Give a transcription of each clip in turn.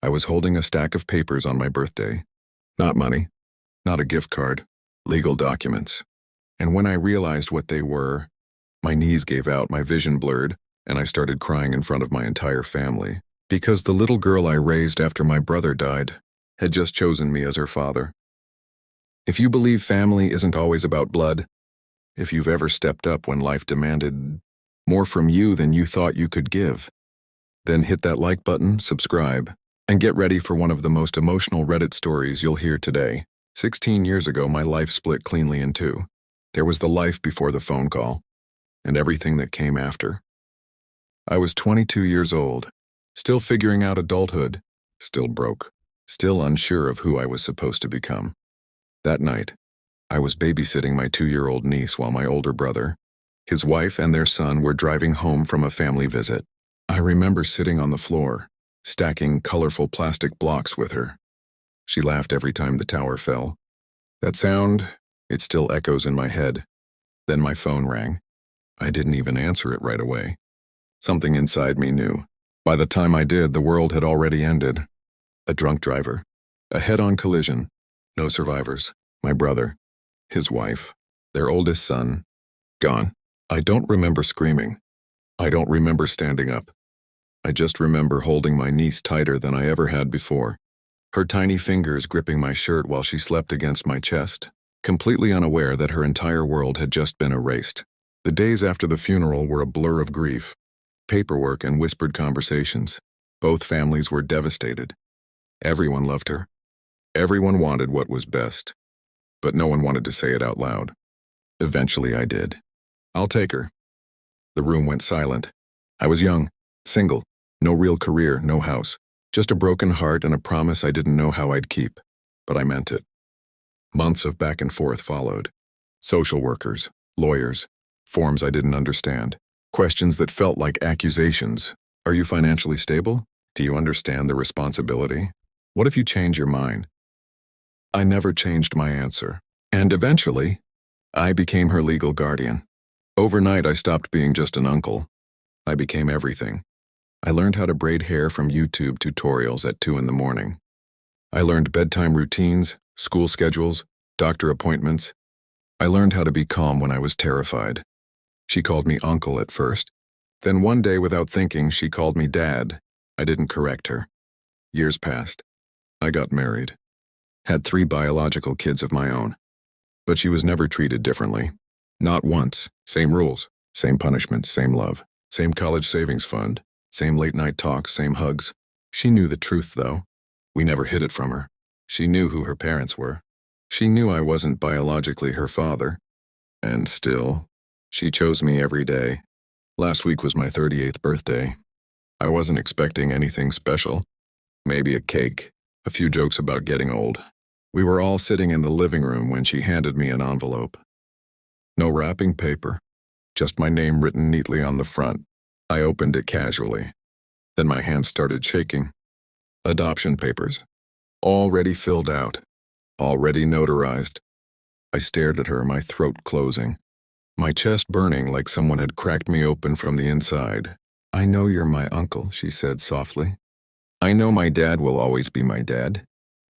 I was holding a stack of papers on my birthday. Not money, not a gift card, legal documents. And when I realized what they were, my knees gave out, my vision blurred, and I started crying in front of my entire family, because the little girl I raised after my brother died had just chosen me as her father. If you believe family isn't always about blood, if you've ever stepped up when life demanded more from you than you thought you could give, then hit that like button, subscribe, and get ready for one of the most emotional Reddit stories you'll hear today. 16 years ago, my life split cleanly in two. There was the life before the phone call, and everything that came after. I was 22 years old, still figuring out adulthood, still broke, still unsure of who I was supposed to become. That night, I was babysitting my 2-year-old niece while my older brother, his wife, and their son were driving home from a family visit. I remember sitting on the floor, stacking colorful plastic blocks with her. She laughed every time the tower fell. That sound, it still echoes in my head. Then my phone rang. I didn't even answer it right away. Something inside me knew. By the time I did, the world had already ended. A drunk driver. A head-on collision. No survivors. My brother. His wife. Their oldest son. Gone. I don't remember screaming. I don't remember standing up. I just remember holding my niece tighter than I ever had before. Her tiny fingers gripping my shirt while she slept against my chest, completely unaware that her entire world had just been erased. The days after the funeral were a blur of grief, paperwork and whispered conversations. Both families were devastated. Everyone loved her. Everyone wanted what was best. But no one wanted to say it out loud. Eventually I did. I'll take her. The room went silent. I was young, single, no real career, no house. Just a broken heart and a promise I didn't know how I'd keep. But I meant it. Months of back and forth followed. Social workers, lawyers, forms I didn't understand. Questions that felt like accusations. Are you financially stable? Do you understand the responsibility? What if you change your mind? I never changed my answer. And eventually, I became her legal guardian. Overnight, I stopped being just an uncle. I became everything. I learned how to braid hair from YouTube tutorials at 2 in the morning. I learned bedtime routines, school schedules, doctor appointments. I learned how to be calm when I was terrified. She called me uncle at first. Then one day, without thinking, she called me dad. I didn't correct her. Years passed. I got married. Had 3 biological kids of my own. But she was never treated differently. Not once. Same rules, same punishments, same love, same college savings fund, same late-night talks, same hugs. She knew the truth, though. We never hid it from her. She knew who her parents were. She knew I wasn't biologically her father. And still, she chose me every day. Last week was my 38th birthday. I wasn't expecting anything special. Maybe a cake, a few jokes about getting old. We were all sitting in the living room when she handed me an envelope. No wrapping paper, just my name written neatly on the front. I opened it casually. Then my hand started shaking. Adoption papers. Already filled out. Already notarized. I stared at her, my throat closing. My chest burning like someone had cracked me open from the inside. I know you're my uncle, she said softly. I know my dad will always be my dad.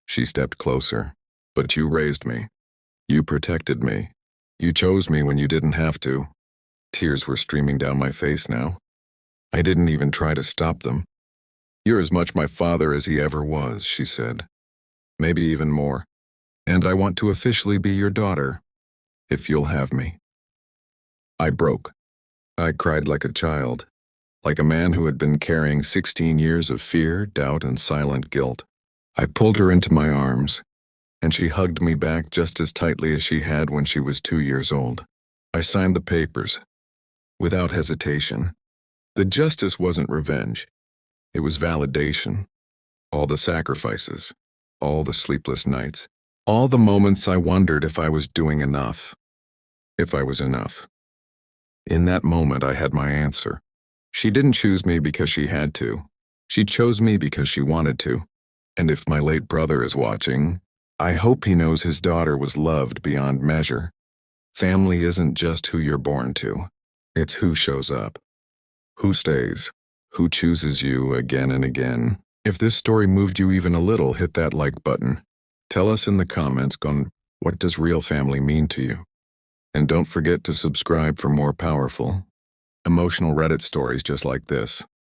She stepped closer. But you raised me. You protected me. You chose me when you didn't have to. Tears were streaming down my face now. I didn't even try to stop them. You're as much my father as he ever was, she said. Maybe even more. And I want to officially be your daughter, if you'll have me. I broke. I cried like a child, like a man who had been carrying 16 years of fear, doubt, and silent guilt. I pulled her into my arms, and she hugged me back just as tightly as she had when she was 2 years old. I signed the papers, without hesitation. The justice wasn't revenge. It was validation. All the sacrifices, all the sleepless nights, all the moments I wondered if I was doing enough, if I was enough. In that moment, I had my answer. She didn't choose me because she had to. She chose me because she wanted to. And if my late brother is watching, I hope he knows his daughter was loved beyond measure. Family isn't just who you're born to. It's who shows up, who stays, who chooses you again and again. If this story moved you even a little, hit that like button. Tell us in the comments what does real family mean to you? And don't forget to subscribe for more powerful, emotional Reddit stories just like this.